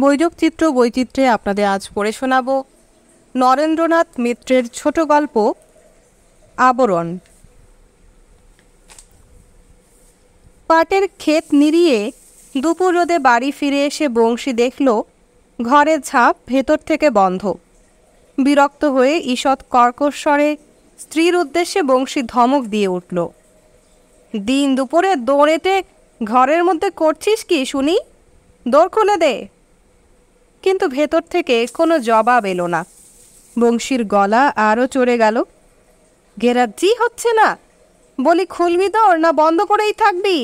বৈযোগচিত্র বৈচিত্র্যে আপনাদের আজ পড়ে শোনাব নরেন্দ্রনাথ মিত্রের ছোট গল্প আবরণ। পাটের ক্ষেত নিড়িয়ে দুপুর রোদে বাড়ি ফিরে এসে বংশী দেখল ঘরের ঝাঁপ ভেতর থেকে বন্ধ। বিরক্ত হয়ে ঈষৎ কর্কশ্বরে স্ত্রীর উদ্দেশ্যে বংশী ধমক দিয়ে উঠল, দিন দুপুরে দৌড়েতে ঘরের মধ্যে করছিস কি শুনি? দৌড় খুলে দে। কিন্তু ভেতর থেকে কোনো জবাব এলো না। বংশীর গলা আরও চড়ে গেল, গেরাজ্জি হচ্ছে না, বলি খুলবি দৌড় না বন্ধ করেই থাকবি?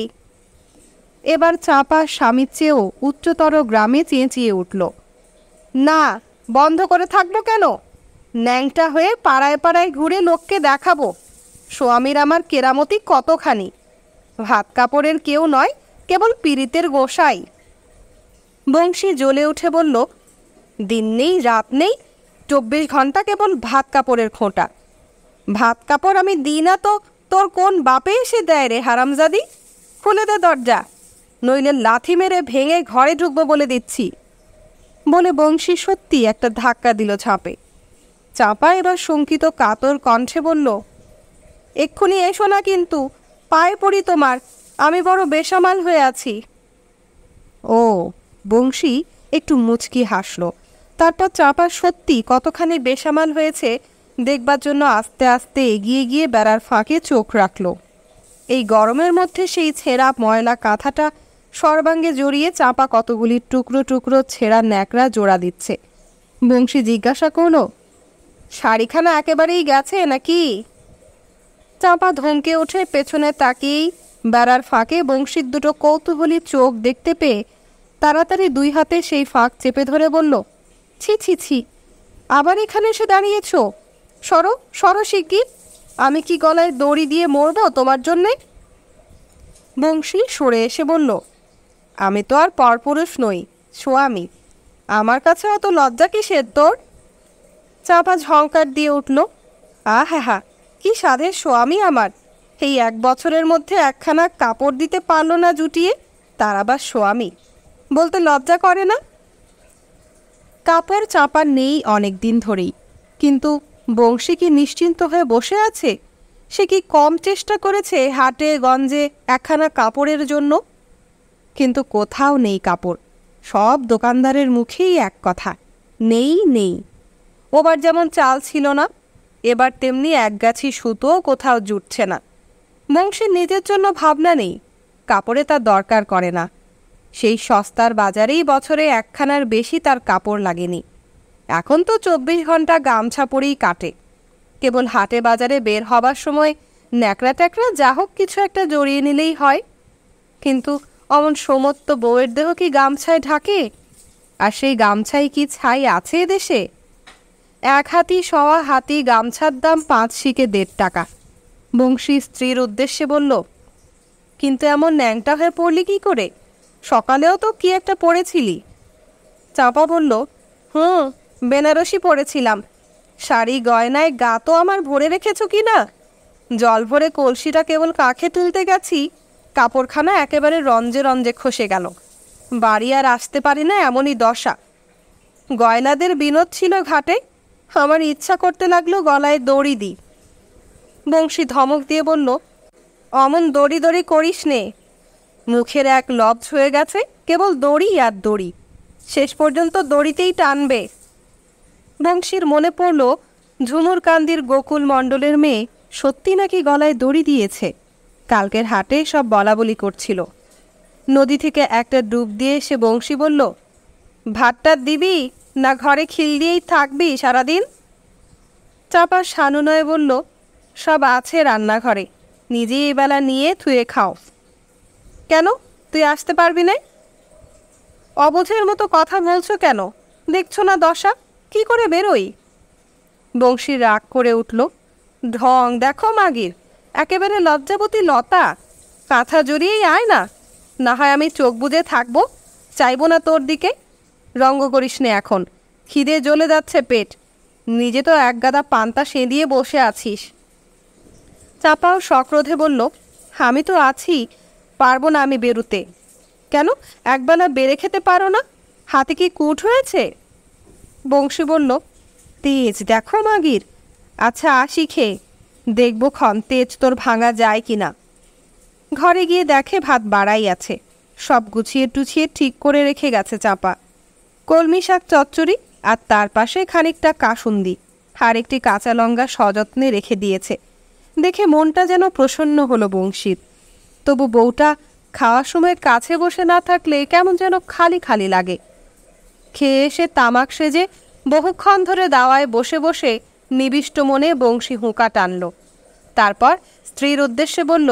এবার চাপা স্বামীর চেয়েও উচ্চতর গ্রামে চেঁচিয়ে উঠল, না বন্ধ করে থাকবো কেন? ন্যাংটা হয়ে পাড়ায় পাড়ায় ঘুরে লোককে দেখাবো স্বামীর আমার কেরামতি কতখানি। ভাত কাপড়ের কেউ নয়, কেবল পীড়িতের গোসাই। বংশী জ্বলে উঠে বলল, দিন নেই রাত নেই, 24 ঘন্টা কেবল ভাত কাপড়ের খোঁটা। ভাত কাপড় আমি দিই না তো তোর কোন বাপে এসে দেয় রে হারামজাদি? খুলে দে দরজা, নইলে লাথি মেরে ভেঙে ঘরে ঢুকবো বলে দিচ্ছি। বলে বংশী সত্যি একটা ধাক্কা দিল ঝাঁপে। চাপা এবার শঙ্কিত কাতর কণ্ঠে বলল, এক্ষুনি এসো না কিন্তু, পায়ে পড়ি তোমার, আমি বড় বেসামাল হয়ে আছি। ও, বংশী একটু মুচকি হাসল। তারপর চাপা সত্যি কতখানি বেসামাল হয়েছে দেখবার জন্য আস্তে আস্তে এগিয়ে গিয়ে বেড়ার ফাঁকে চোখ রাখল। এই গরমের মধ্যে সেই ছেঁড়া ময়লা কাঁথাটা সর্বাঙ্গে জড়িয়ে চাপা কতগুলি টুকরো টুকরো ছেঁড়া ন্যাকড়া জোড়া দিচ্ছে। বংশী জিজ্ঞাসা করল, শাড়িখানা একেবারেই গেছে নাকি? চাপা ধমকে উঠে পেছনে তাকিয়েই বেড়ার ফাঁকে বংশীর দুটো কৌতূহলী চোখ দেখতে পেয়ে তাড়াতাড়ি 2 হাতে সেই ফাঁক চেপে ধরে বলল, ছি ছি ছি, আবার এখানে এসে দাঁড়িয়েছ? সরো সরো শিগগির, আমি কি গলায় দড়ি দিয়ে মরব তোমার জন্যে? বংশী সরে এসে বলল, আমি তো আর পরপুরুষ নই, স্বামী, আমার কাছে অত লজ্জা কিসের তোর? চাপা ঝংকার দিয়ে উঠল, হ্যাঁ হ্যাঁ, কি সাধের স্বামী আমার, এই 1 বছরের মধ্যে একখানা কাপড় দিতে পারল না জুটিয়ে, তার আবার স্বামী বলতে লজ্জা করে না? কাপড় চাপা নেই অনেক দিন ধরেই, কিন্তু বংশী কি নিশ্চিন্ত হয়ে বসে আছে? সে কি কম চেষ্টা করেছে হাটে গঞ্জে একখানা কাপড়ের জন্য? কিন্তু কোথাও নেই কাপড়। সব দোকানদারের মুখেই এক কথা, নেই নেই। ওবার যেমন চাল ছিল না, এবার তেমনি একগাছি সুতোও কোথাও জুটছে না। বংশীর নিজের জন্য ভাবনা নেই, কাপড়ে তার দরকার করে না। সেই সস্তার বাজারেই বছরে একখানার বেশি তার কাপড় লাগেনি। এখন তো 24 ঘন্টা গামছা পরেই কাটে। কেবল হাটে বাজারে বের হবার সময় ন্যাকড়া ট্যাকড়া যা হোক কিছু একটা জড়িয়ে নিলেই হয়। কিন্তু অমন সমস্ত বউয়ের দেহ কি গামছায় ঢাকে? আর সেই গামছায় কি ছাই আছে দেশে? 1 হাতি সওয়া হাতি গামছার দাম 5 শিকে 1.5 টাকা। বংশী স্ত্রীর উদ্দেশ্যে বলল, কিন্তু এমন ন্যাংটা হয়ে পড়লি কি করে? সকালেও তো কি একটা পরেছিলি। চাপা বলল, বেনারসি পরেছিলাম। শাড়ি গয়নায় গা তো আমার ভরে রেখেছ কি না? জল ভরে কলসিটা কেবল কাঁখে তুলতে গেছি, কাপড়খানা একেবারে রঞ্জে রঞ্জে খসে গেল। বাড়ি আর আসতে পারি না এমনই দশা। গয়লাদের বিনোদ ছিল ঘাটে, আমার ইচ্ছা করতে লাগলো গলায় দড়ি দিই। বংশী ধমক দিয়ে বলল, অমন দড়ি দড়ি করিস নে, মুখের এক লব্জ হয়ে গেছে, কেবল দড়ি আর দড়ি, শেষ পর্যন্ত দড়িতেই টানবে। বংশীর মনে পড়ল ঝুমুর কান্দির গোকুল মণ্ডলের মেয়ে সত্যি নাকি গলায় দড়ি দিয়েছে। কালকের হাটে সব বলাবলি করছিল। নদী থেকে একটা ডুব দিয়ে এসে বংশী বলল, ভাতটা দিবি না ঘরে খিল দিয়েই থাকবি সারাদিন? চাপা সানুনয়ে বলল, সব আছে রান্নাঘরে, নিজে এবেলা নিয়ে থুয়ে খাও। কেন, তুই আসতে পারবি না? অবুঝের মতো কথা বলছো কেন? দেখছো না দশা, কি করে বেরোই? বংশী রাগ করে উঠল, ঢং দেখো মাগির, একেবারে লজ্জাবতী লতা। কাঁথা জড়িয়েই আয় না, না হয় আমি চোখ বুজে থাকবো, চাইবো না তোর দিকে। রঙ্গ করিস নে এখন, খিদে জ্বলে যাচ্ছে পেট, নিজে তো এক গাদা পান্তা সেঁধিয়ে বসে আছিস। চাপাও সক্রোধে বলল, আমি তো আছি, পারবো না আমি বেরুতে। কেন, একবেলা বেড়ে খেতে পারো না? হাতে কি কুট হয়েছে? বংশী বলল, তেজ দেখো মাগির। আচ্ছা আসি খেয়ে, দেখবো ক্ষণ তেজ তোর ভাঙা যায় কিনা। ঘরে গিয়ে দেখে ভাত বাড়াই আছে, সব গুছিয়ে টুছিয়ে ঠিক করে রেখে গেছে চাপা। কলমি শাক চচ্চড়ি, আর তার পাশে খানিকটা কাসুন্দি, আর একটি কাঁচা লঙ্কা সযত্নে রেখে দিয়েছে। দেখে মনটা যেন প্রসন্ন হলো বংশীর। তবু বউটা খাওয়ার সময় কাছে বসে না থাকলে কেমন যেন খালি খালি লাগে। খেয়ে এসে তামাক সেজে বহুক্ষণ ধরে দাওয়ায় বসে বসে নিবিষ্ট মনে বংশী হুঁকা টানল। তারপর স্ত্রীর উদ্দেশ্যে বলল,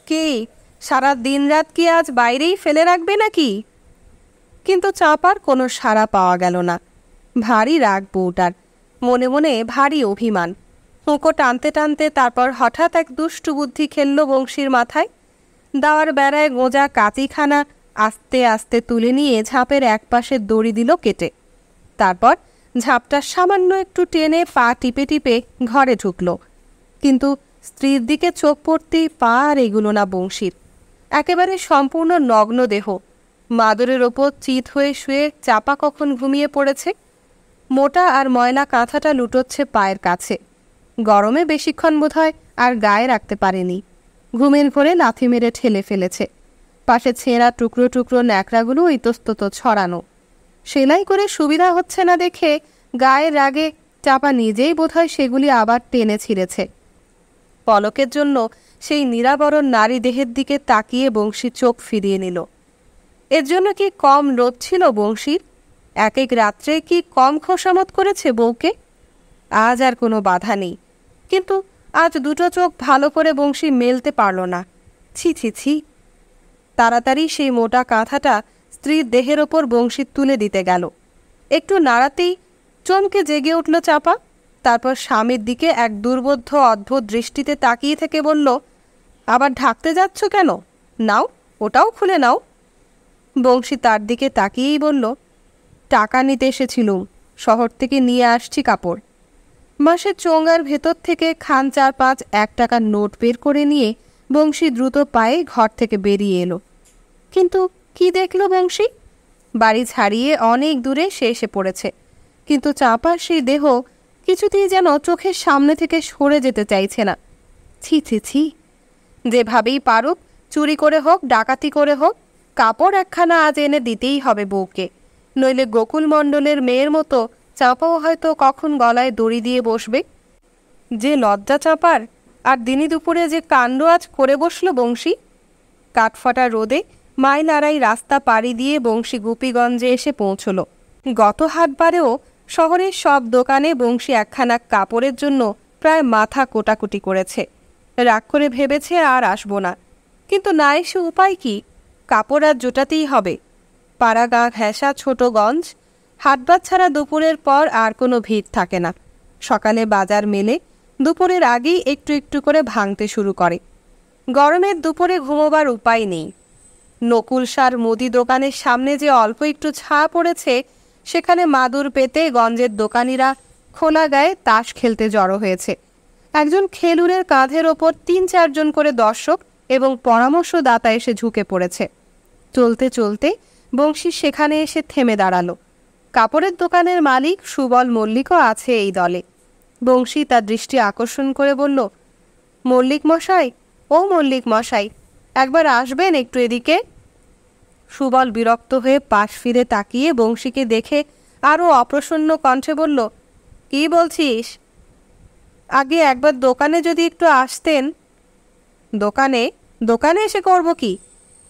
কি সারা দিন রাত কি আজ বাইরেই ফেলে রাখবে নাকি? কিন্তু চাপার কোনো সাড়া পাওয়া গেল না। ভারী রাগ বউটার, মনে মনে ভারী অভিমান। হুঁকো টানতে টানতে তারপর হঠাৎ এক দুষ্টু বুদ্ধি খেলল বংশীর মাথায়। দাওয়ার বেড়ায় গোঁজা কাঁচিখানা আস্তে আস্তে তুলে নিয়ে ঝাঁপের এক পাশে দড়ি দিল কেটে। তারপর ঝাঁপটা সামান্য একটু টেনে পা টিপে টিপে ঘরে ঢুকল। কিন্তু স্ত্রীর দিকে চোখ পড়তেই পা আর এগুলো না বংশীর। একেবারে সম্পূর্ণ নগ্ন দেহ, মাদুরের ওপর চিত হয়ে শুয়ে চাপা কখন ঘুমিয়ে পড়েছে। মোটা আর ময়লা কাঁথাটা লুটোচ্ছে পায়ের কাছে। গরমে বেশিক্ষণ বোধহয় আর গায়ে রাখতে পারেনি, ঘুমের ঘোরে লাথি মেরে ঠেলে ফেলেছে। পাশে ছেঁড়া টুকরো টুকরো ন্যাকড়াগুলো ইতস্তত ছড়ানো। সেলাই করে সুবিধা হচ্ছে না দেখে গায়ের রাগে চাপা নিজেই বোধহয় সেগুলি আবার টেনে ছিঁড়েছে। পলকের জন্য সেই নিরাবরণ নারী দেহের দিকে তাকিয়ে বংশী চোখ ফিরিয়ে নিল। এর জন্য কি কম লোভ ছিল বংশীর? এক এক রাত্রে কি কম খোসামত করেছে বউকে? আজ আর কোনো বাধা নেই, কিন্তু আজ দুটো চোখ ভালো করে বংশী মেলতে পারল না। ছি ছি ছি! তাড়াতাড়ি সেই মোটা কাঁথাটা স্ত্রীর দেহের ওপর বংশী তুলে দিতে গেল। একটু নাড়াতেই চমকে জেগে উঠল চাপা। তারপর স্বামীর দিকে এক দুর্বোধ্য অদ্ভুত দৃষ্টিতে তাকিয়ে থেকে বলল, আবার ঢাকতে যাচ্ছ কেন? নাও, ওটাও খুলে নাও। বংশী তার দিকে তাকিয়েই বলল, টাকা নিতে এসেছিলুম, শহর থেকে নিয়ে আসছি কাপড়। মাসের চোঙার ভেতর থেকে খান 4-5 1 টাকার নোট বের করে নিয়ে বংশী দ্রুত পায়ে ঘর থেকে বেরিয়ে এলো। কিন্তু কি দেখল বংশী? বাড়ি ছাড়িয়ে অনেক দূরে সে এসে পড়েছে, কিন্তু চাপার সেই দেহ কিছুতেই যেন চোখের সামনে থেকে সরে যেতে চাইছে না। ছি ছি ছি! যেভাবেই পারুক, চুরি করে হোক, ডাকাতি করে হোক, কাপড় একখানা আজ এনে দিতেই হবে বউকে, নইলে গোকুল মণ্ডলের মেয়ের মতো চাপাও হয়তো কখন গলায় দড়ি দিয়ে বসবে। যে লজ্জা চাপার! আর দিনই দুপুরে যে কাণ্ড আজ করে বসল বংশী! কাঠফাটা রোদে মাইল আড়াই রাস্তা পাড়ি দিয়ে বংশী গোপীগঞ্জে এসে পৌঁছল। গত হাটবারেও শহরের সব দোকানে বংশী একখানা কাপড়ের জন্য প্রায় মাথা কোটাকুটি করেছে। রাগ করে ভেবেছে আর আসবো না, কিন্তু না এসে উপায় কি? কাপড় আর জোটাতেই হবে। পাড়াগাঁ ঘেঁষা ছোটগঞ্জ, হাটবার ছাড়া দুপুরের পর আর কোনো ভিড় থাকে না। সকালে বাজার মেলে, দুপুরের আগেই একটু একটু করে ভাঙতে শুরু করে। গরমের দুপুরে ঘুমোবার উপায় নেই। নকুলসার মুদি দোকানের সামনে যে অল্প একটু ছায়া পড়েছে, সেখানে মাদুর পেতে গঞ্জের দোকানিরা খোলা গায়ে তাস খেলতে জড়ো হয়েছে। একজন খেলুরের কাঁধের ওপর 3-4 জন করে দর্শক এবং পরামর্শদাতা এসে ঝুঁকে পড়েছে। চলতে চলতে বংশী সেখানে এসে থেমে দাঁড়ালো। কাপড়ের দোকানের মালিক সুবল মল্লিকও আছে এই দলে। বংশী তার দৃষ্টি আকর্ষণ করে বলল, মল্লিক মশাই, ও মল্লিক মশাই, একবার আসবেন একটু এদিকে। সুবল বিরক্ত হয়ে পাশ ফিরে তাকিয়ে বংশীকে দেখে আরও অপ্রসন্ন কণ্ঠে বলল, কি বলছিস? আগে একবার দোকানে যদি একটু আসতেন। দোকানে? দোকানে এসে করব কি?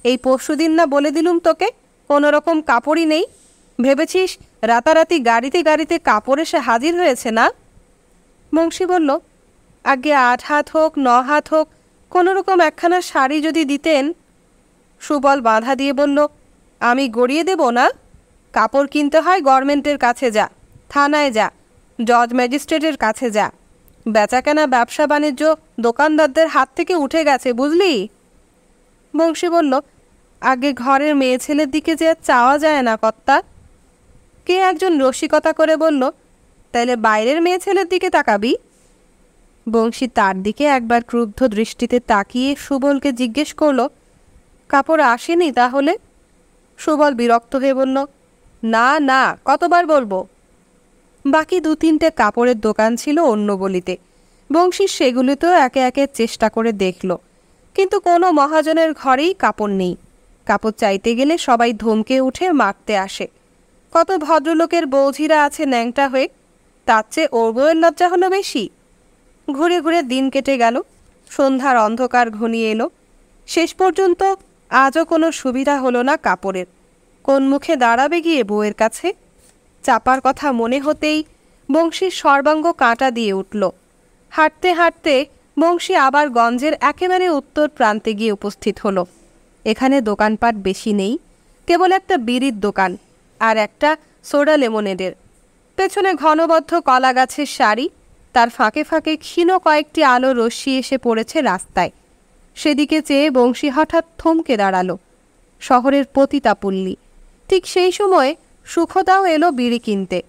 এই পরশুদিন না বলে দিলুম তোকে কোনো রকম কাপড়ই নেই? ভেবেছিস রাতারাতি গাড়িতে গাড়িতে কাপড় এসে হাজির হয়েছে না? বংশী বলল, আগে 8 হাত হোক 9 হাত হোক, কোনো রকম একখানা শাড়ি যদি দিতেন। সুবল বাধা দিয়ে বলল, আমি গড়িয়ে দেব না? কাপড় কিনতে হয় গভর্নমেন্টের কাছে যা, থানায় যা, জজ ম্যাজিস্ট্রেটের কাছে যা। বেচাকেনা ব্যবসা বাণিজ্য দোকানদারদের হাত থেকে উঠে গেছে, বুঝলি? বংশী বলল, আগে ঘরের মেয়ে ছেলের দিকে যে চাওয়া যায় না কর্তা। কে একজন রসিকতা করে বলল, তাইলে বাইরের মেয়ে ছেলের দিকে তাকাবি? বংশী তার দিকে একবার ক্রুদ্ধ দৃষ্টিতে তাকিয়ে সুবলকে জিজ্ঞেস করল, কাপড় আসেনি তাহলে? সুবল বিরক্ত হয়ে বলল, না না, কতবার বলবো। বাকি 2-3টে কাপড়ের দোকান ছিল অন্য গলিতে। বংশী সেগুলিতেও একে একে চেষ্টা করে দেখল, কিন্তু কোনো মহাজনের ঘরেই কাপড় নেই। কাপড় চাইতে গেলে সবাই ধমকে উঠে মারতে আসে। কত ভদ্রলোকের বৌঝিরা আছে ন্যাংটা হয়ে, তার চেয়ে ওর বউয়ের লজ্জা হলো বেশি। ঘুরে ঘুরে দিন কেটে গেল, সন্ধ্যার অন্ধকার ঘনিয়ে এলো। শেষ পর্যন্ত আজও কোনো সুবিধা হলো না কাপড়ের। কোন মুখে দাঁড়াবে গিয়ে বউয়ের কাছে? চাপার কথা মনে হতেই বংশীর সর্বাঙ্গ কাঁটা দিয়ে উঠল। হাঁটতে হাঁটতে বংশী আবার গঞ্জের একেবারে উত্তর প্রান্তে গিয়ে উপস্থিত হলো। এখানে দোকানপাট বেশি নেই, কেবল একটা বিড়ির দোকান আর একটা সোডা লেমনেডের। পেছনে ঘনবদ্ধ কলা গাছের সারি, তার ফাঁকে ফাঁকে ক্ষীণ কয়েকটি আলো রশ্মি এসে পড়েছে রাস্তায়। সেদিকে চেয়ে বংশী হঠাৎ থমকে দাঁড়ালো। শহরের পতিতাপল্লী। ঠিক সেই সময় সুখদাও এলো বিড়ি কিনতে।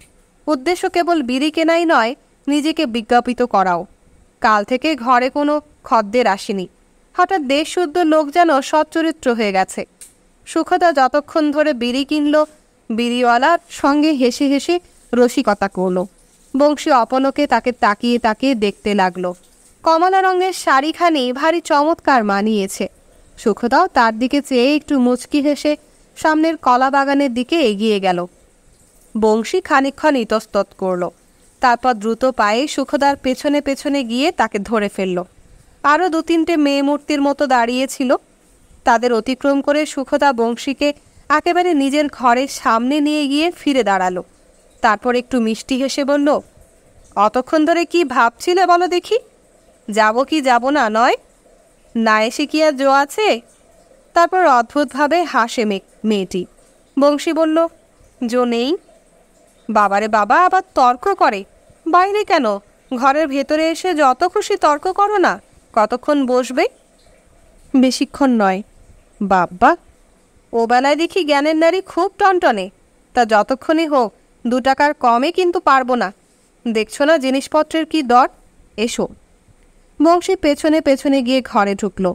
উদ্দেশ্য কেবল বিড়ি কেনাই নয়, নিজেকে বিজ্ঞাপিত করাও। কাল থেকে ঘরে কোনো খদ্দের আসেনি। হঠাৎ দেশশুদ্ধ লোক যেন সচ্চরিত্র হয়ে গেছে। সুখদা যতক্ষণ ধরে বিড়ি কিনল, বিড়িওয়ালার সঙ্গে হেসে হেসে রসিকতা করল। বংশী অপলকে তাকে তাকিয়ে তাকিয়ে দেখতে লাগলো। কমলা রঙের শাড়িখানি ভারী চমৎকার মানিয়েছে। সুখদাও তার দিকে চেয়ে একটু মুচকি হেসে সামনের কলা বাগানের দিকে এগিয়ে গেল। বংশী খানিকক্ষণ ইতস্তত করল, তারপর দ্রুত পায়ে সুখদার পেছনে পেছনে গিয়ে তাকে ধরে ফেলল। আরও 2-3টে মেয়ে মূর্তির মতো দাঁড়িয়েছিল। তাদের অতিক্রম করে সুখদা বংশীকে একেবারে নিজের ঘরের সামনে নিয়ে গিয়ে ফিরে দাঁড়ালো। তারপর একটু মিষ্টি হেসে বলল, অতক্ষণ ধরে কি ভাবছিলে বলো দেখি? যাব কি যাব না নয়? না এসে কি আর জো আছে? তারপর অদ্ভুতভাবে হাসে মেয়েটি। বংশী বলল, জো নেই। বাবারে বাবা, আবার তর্ক করে। বাইরে কেন, ঘরের ভেতরে এসে যত খুশি তর্ক করো না। কতক্ষণ বসবে? বেশিক্ষণ নয়। বাবা, ও বেলায় দেখি জ্ঞানের নারী খুব টনটনে। তা যতক্ষণই হোক, 2 টাকার কমে কিন্তু পারবো না। দেখছো না জিনিসপত্রের কি দর? এসো। বংশী পেছনে পেছনে গিয়ে ঘরে ঢুকলো।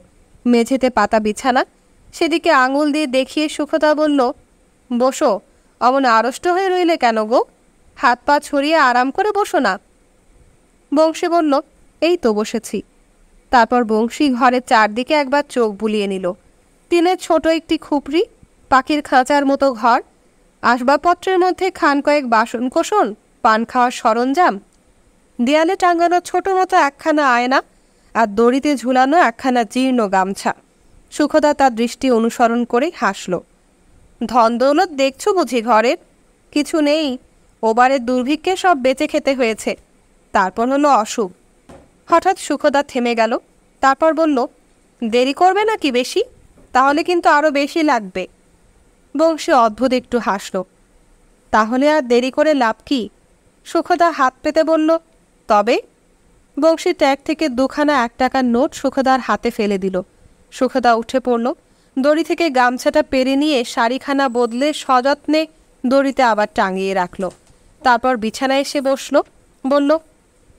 মেঝেতে পাতা বিছানা, সেদিকে আঙুল দিয়ে দেখিয়ে সুখদা বলল, বসো। অমন আড়ষ্ট হয়ে রইলে কেন গো? হাত পা ছড়িয়ে আরাম করে বসো না। বংশী বলল, এই তো বসেছি। তারপর বংশী ঘরের চারদিকে একবার চোখ বুলিয়ে নিল। টিনের ছোট একটি খুপড়ি, পাখির খাঁচার মতো ঘর, আসবাবপত্রের মধ্যে খান কয়েক বাসন কোসন, পান খাওয়ার সরঞ্জাম, দেয়ালে টাঙানো ছোট মতো একখানা আয়না, আর দড়িতে ঝুলানো একখানা জীর্ণ গামছা। সুখদা তার দৃষ্টি অনুসরণ করে হাসল। ধন দৌলত দেখছো বুঝি ঘরের? কিছু নেই। ওবারের দুর্ভিক্ষে সব বেঁচে খেতে হয়েছে। তারপর হলো অসুখ। হঠাৎ সুখদা থেমে গেল। তারপর বলল, দেরি করবে নাকি বেশি? তাহলে কিন্তু আরও বেশি লাগবে। বংশী অদ্ভুত একটু হাসল। তাহলে আর দেরি করে লাভ কি? সুখদা হাত পেতে বলল, তবে? বংশী ট্যাগ থেকে 2খানা 1 টাকার নোট সুখদার হাতে ফেলে দিল। সুখদা উঠে পড়ল। দড়ি থেকে গামছাটা পেরে নিয়ে শাড়িখানা বদলে সযত্নে দড়িতে আবার টাঙিয়ে রাখল। তারপর বিছানায় এসে বসল। বলল,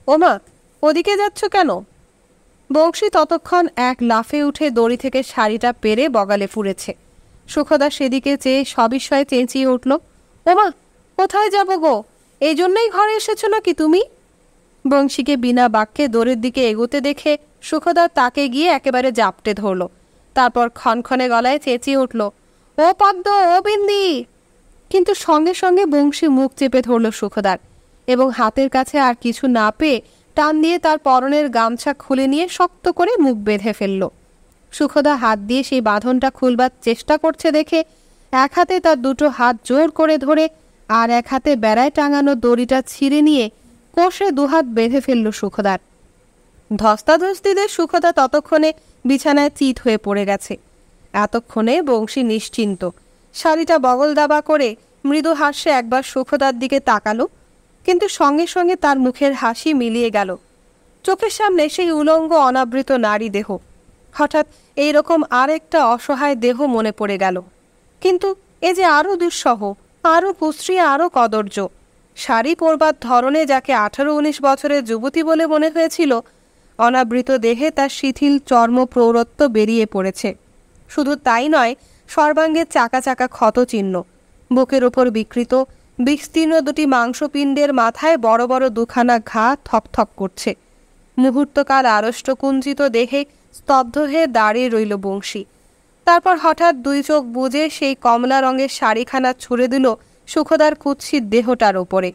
ওমা, ওদিকে যাচ্ছ কেন? বংশী ততক্ষণ এক লাফে উঠে দড়ি থেকে শাড়িটা পেরে বগালে ফুরেছে। সুখদা সেদিকে চেয়ে সবিস্ময়ে চেঁচিয়ে উঠল, ওমা, কোথায় যাব গো? এই জন্যই ঘরে এসেছো নাকি তুমি? বংশীকে বিনা বাক্যে দড়ির দিকে এগোতে দেখে সুখদা তাকে গিয়ে একেবারে জাপটে ধরল। তারপর ক্ষণক্ষণে গলায় চেঁচিয়ে উঠল, ও পদ্ম, ও বিন্দি! কিন্তু সঙ্গে সঙ্গে বংশী মুখ চেপে ধরল সুখদার, এবং হাতের কাছে আর কিছু না পেয়ে টান দিয়ে তার পরনের গামছা খুলে নিয়ে শক্ত করে মুখ বেঁধে ফেলল। সুখদা হাত দিয়ে সেই বাঁধনটা খুলবার চেষ্টা করছে দেখে এক হাতে তার 2টো হাত জোর করে ধরে আর এক হাতে বেড়ায় টাঙানো দড়িটা ছিঁড়ে নিয়ে কষে 2 হাত বেঁধে ফেলল সুখদার। ধস্তাধস্তিদের সুখদা ততক্ষণে বিছানায় চিত হয়ে পড়ে গেছে। এতক্ষণে বংশী নিশ্চিন্ত। শাড়িটা বগল দাবা করে মৃদু হাস্যে একবার সুখদার দিকে তাকালো, কিন্তু সঙ্গে সঙ্গে তার মুখের হাসি মিলিয়ে গেল। চোখের সামনে সেই উলঙ্গ অনাবৃত নারী দেহ। হঠাৎ এইরকম আর একটা অসহায় দেহ মনে পড়ে গেল। কিন্তু এ যে আরও দুঃসহ, আরও কুশ্রী, আরও কদর্য। শাড়ি পরবার ধরনে যাকে 18-19 বছরের যুবতী বলে মনে হয়েছিল, অনাবৃত দেহে তার শিথিল চর্ম প্রৌঢ়ত্ব বেরিয়ে পড়েছে। শুধু তাই নয়, সর্বাঙ্গে চাকা চাকা ক্ষতচিহ্ন। বুকের ওপর বিকৃত বিস্তীর্ণ দুটি মাংসপিণ্ডের মাথায় বড় বড় দুখানা ঘা থকথক করছে। মুহূর্তকাল আড়ষ্টকুঞ্চিত দেহে স্তব্ধ হয়ে দাঁড়িয়ে রইল বংশী। তারপর হঠাৎ দুই চোখ বুজে সেই কমলা রঙের শাড়িখানা ছুঁড়ে দিল সুখদার কুৎসিত দেহটার ওপরে।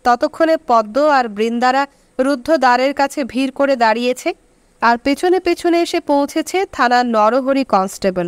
ততক্ষণে পদ্ম আর বৃন্দারা রুদ্ধ দ্বারের কাছে ভিড় করে দাঁড়িয়েছে, আর পেছনে পেছনে এসে পৌঁছেছে থানার নরহরি কনস্টেবল।